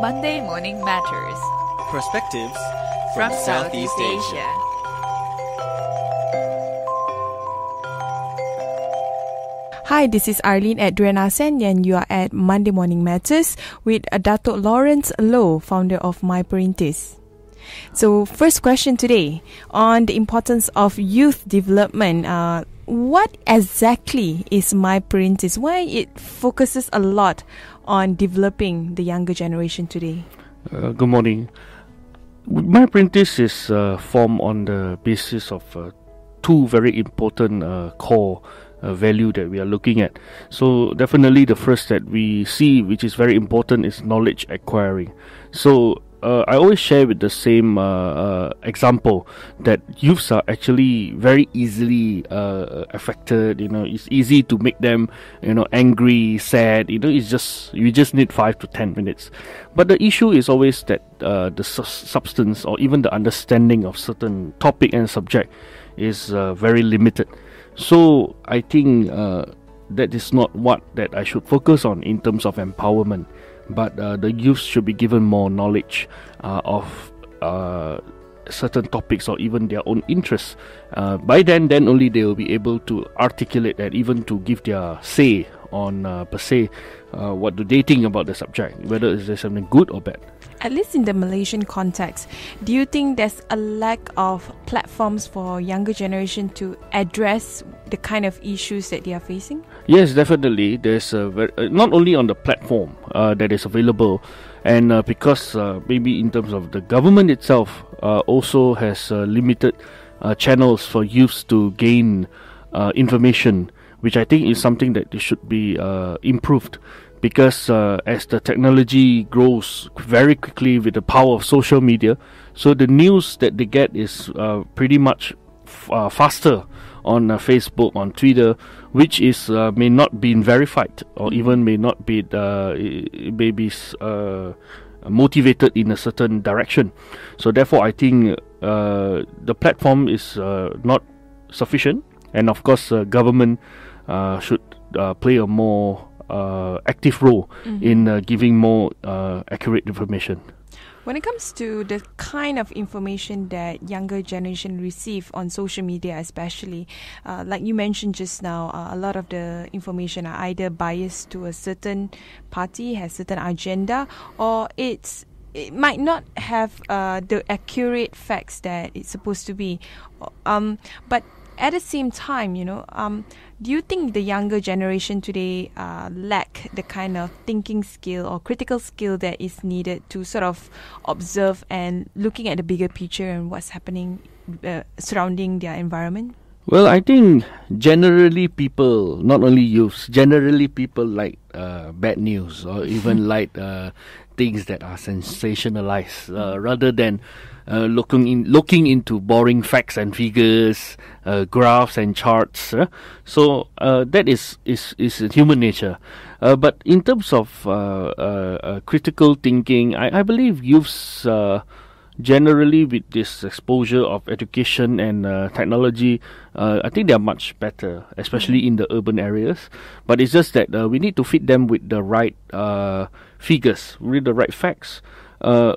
Monday Morning Matters. Perspectives From Southeast Asia. Hi, this is Arlene at Durenasen and you are at Monday Morning Matters with Dato Lawrence Low, founder of MyPerintis. So, first question today on the importance of youth development. What exactly is MyPerintis? Why it focuses a lot on developing the younger generation today? Good morning. MyPerintis is formed on the basis of two very important core value that we are looking at. So definitely the first that we see, which is very important, is knowledge acquiring. So I always share with the same example that youths are actually very easily affected. It's easy to make them, angry, sad. You just need 5 to 10 minutes. But the issue is always that the substance or even the understanding of certain topic and subject is very limited. So I think that is not what that I should focus on in terms of empowerment. But the youth should be given more knowledge of certain topics or even their own interests. By then only they will be able to articulate and even to give their say on per se what do they think about the subject, whether is there something good or bad. At least in the Malaysian context, do you think there's a lack of platforms for younger generation to address the kind of issues that they are facing? Yes, definitely. There's not only on the platform that is available, and because maybe in terms of the government itself also has limited channels for youths to gain information, which I think is something that should be improved. Because as the technology grows very quickly with the power of social media, so the news that they get is pretty much faster on Facebook, on Twitter, which is may not be verified or even may not be motivated in a certain direction. So therefore, I think the platform is not sufficient, and of course, government should play a more active role in giving more accurate information. When it comes to the kind of information that younger generation receive on social media especially, like you mentioned just now, a lot of the information are either biased to a certain party, has certain agenda, or it might not have the accurate facts that it's supposed to be. But at the same time, do you think the younger generation today lack the kind of thinking skill or critical skill that is needed to sort of observe and looking at the bigger picture and what's happening surrounding their environment? Well, I think generally people, not only youths, generally people like bad news or even like things that are sensationalized rather than looking into boring facts and figures, graphs and charts. So that is human nature. But in terms of critical thinking, I believe youths generally with this exposure of education and technology, I think they are much better, especially in the urban areas. But it's just that we need to feed them with the right figures, with the right facts,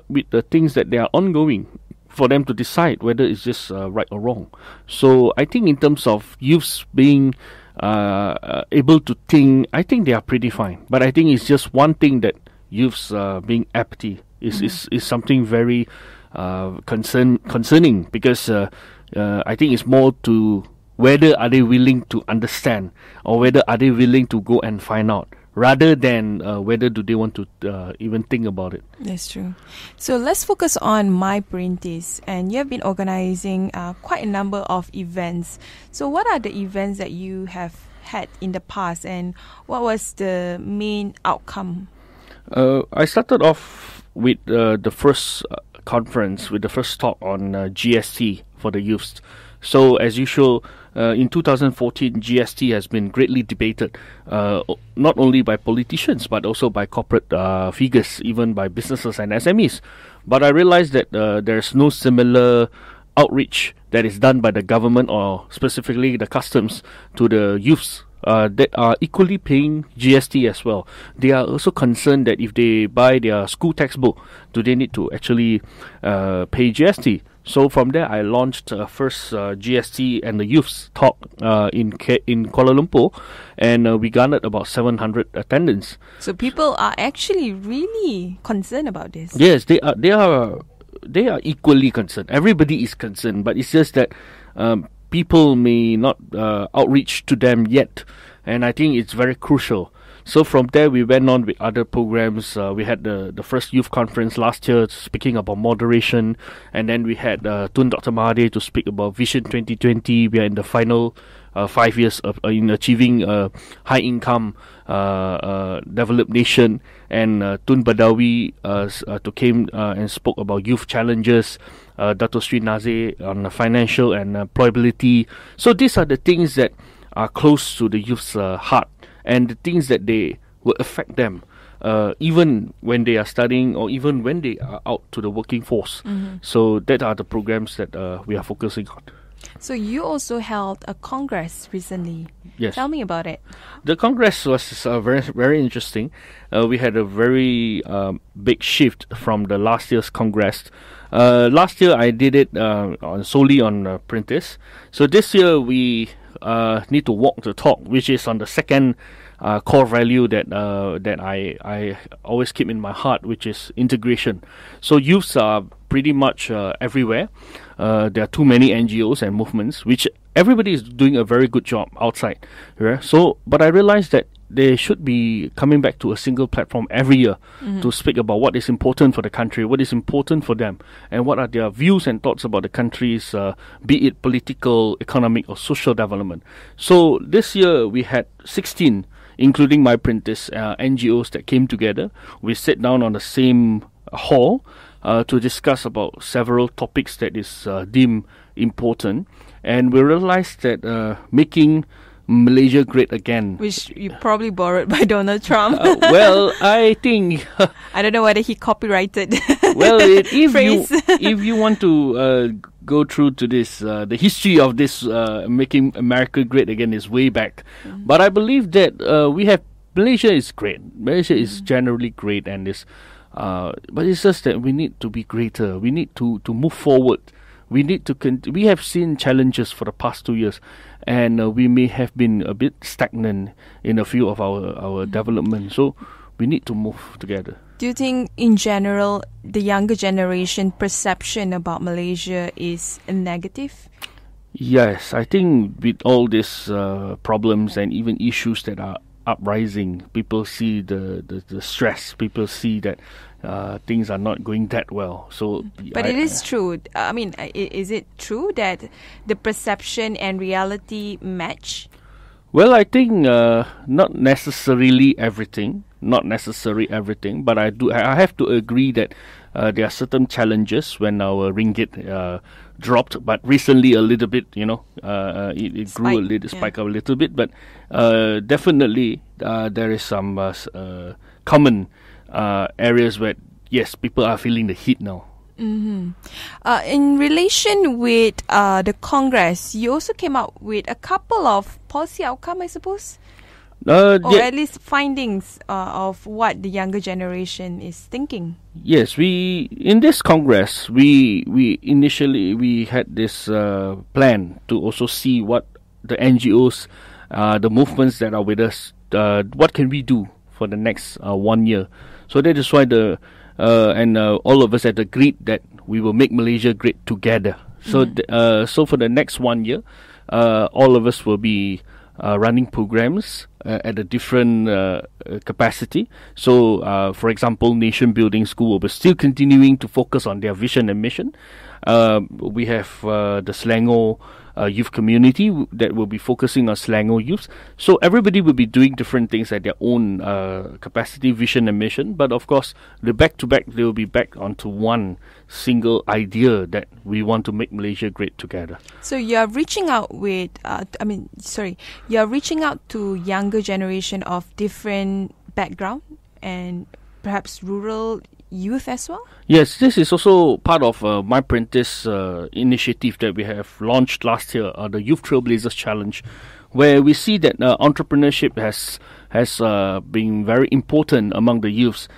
with the things that they are ongoing, for them to decide whether it's just right or wrong. So I think in terms of youths being able to think, I think they are pretty fine. But I think it's just one thing that youths being apathy is something very concerning, because I think it's more to whether are they willing to understand or whether are they willing to go and find out, rather than whether do they want to even think about it. That's true. So let's focus on MyPerintis, and you have been organizing quite a number of events. So what are the events that you have had in the past, and what was the main outcome? I started off with the first conference, with the first talk on GST for the youths. So as usual, in 2014, GST has been greatly debated, not only by politicians but also by corporate figures, even by businesses and SMEs. But I realized that there's no similar outreach that is done by the government or specifically the customs to the youths that are equally paying GST as well. They are also concerned that if they buy their school textbook, do they need to actually pay GST? So from there, I launched first GST and the youths talk in Kuala Lumpur, and we garnered about 700 attendance. So people are actually really concerned about this. Yes, they are equally concerned. Everybody is concerned, but it's just that people may not outreach to them yet, and I think it's very crucial. So from there, we went on with other programs. We had the first youth conference last year speaking about moderation, and then we had Tun Dr. Mahathir to speak about Vision 2020. We are in the final 5 years of in achieving high income developed nation, and Tun Badawi came and spoke about youth challenges. Dato Sri Nazir on financial and employability. So these are the things that are close to the youth's heart, and the things that they will affect them even when they are studying or even when they are out to the working force. So that are the programs that we are focusing on. So you also held a congress recently. Yes. Tell me about it. The congress was very, very interesting. We had a very big shift from the last year's congress. Last year I did it solely on Perintis. So this year we need to walk the talk, which is on the second core value that I always keep in my heart, which is integration. So youths are pretty much everywhere. There are too many NGOs and movements, which everybody is doing a very good job outside. Yeah? So, but I realized that they should be coming back to a single platform every year to speak about what is important for the country, what is important for them, and what are their views and thoughts about the country's, be it political, economic, or social development. So this year we had 16, including MyPerintis, NGOs that came together. We sat down on the same hall to discuss about several topics that is deemed important, and we realized that making Malaysia great again. Which you probably borrowed by Donald Trump. Well, I think I don't know whether he copyrighted. Well, if you want to go through to this, the history of this making America great again is way back. But I believe that Malaysia is great. Malaysia is generally great, and is, but it's just that we need to be greater. We need to move forward. We need to. We have seen challenges for the past 2 years, and we may have been a bit stagnant in a few of our development. So we need to move together. Do you think, in general, the younger generation perception about Malaysia is negative? Yes, I think with all these problems and even issues that are uprising, people see the stress. People see that things are not going that well. So, but it is true. I mean, is it true that the perception and reality match? Well, I think not necessarily everything. Not necessarily everything, but I have to agree that there are certain challenges when our ringgit dropped, but recently a little bit, it grew a little, spike up a little bit, but definitely there is some common areas where, yes, people are feeling the heat now. In relation with the Congress, you also came up with a couple of policy outcomes, I suppose? Or at least findings of what the younger generation is thinking. Yes, in this Congress, we initially had this plan to also see what the NGOs, the movements that are with us, what can we do for the next 1 year. So that is why all of us had agreed that we will make Malaysia great together. So so for the next 1 year, all of us will be running programs at a different capacity. So, for example, Nation Building School will be still continuing to focus on their vision and mission. We have the Selangor youth community that will be focusing on Selangor youths. So everybody will be doing different things at their own capacity, vision and mission. But of course, the back-to-back, they will be back onto one single idea that we want to make Malaysia great together. So you are reaching out with, you are reaching out to younger generation of different background and perhaps rural youth as well? Yes, this is also part of MyPerintis initiative that we have launched last year, the Youth Trailblazers Challenge, where we see that entrepreneurship has been very important among the youths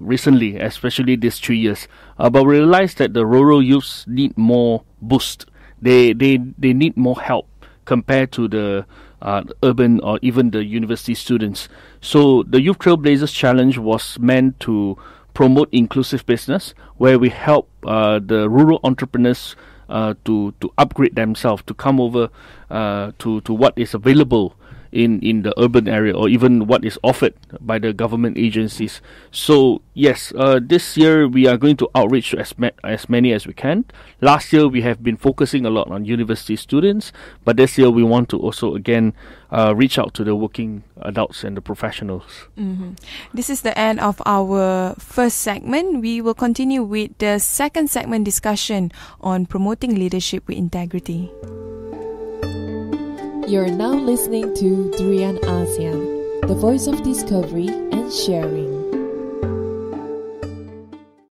recently, especially these 3 years. But we realize that the rural youths need more boost. They need more help compared to the urban or even the university students. So the Youth Trailblazers Challenge was meant to promote inclusive business, where we help the rural entrepreneurs to upgrade themselves, to come over to what is available in the urban area, or even what is offered by the government agencies. So yes, this year we are going to outreach to as many as we can. Last year we have been focusing a lot on university students, but this year we want to also again reach out to the working adults and the professionals. This is the end of our first segment. We will continue with the second segment discussion on promoting leadership with integrity. You're now listening to Durian ASEAN, the voice of discovery and sharing.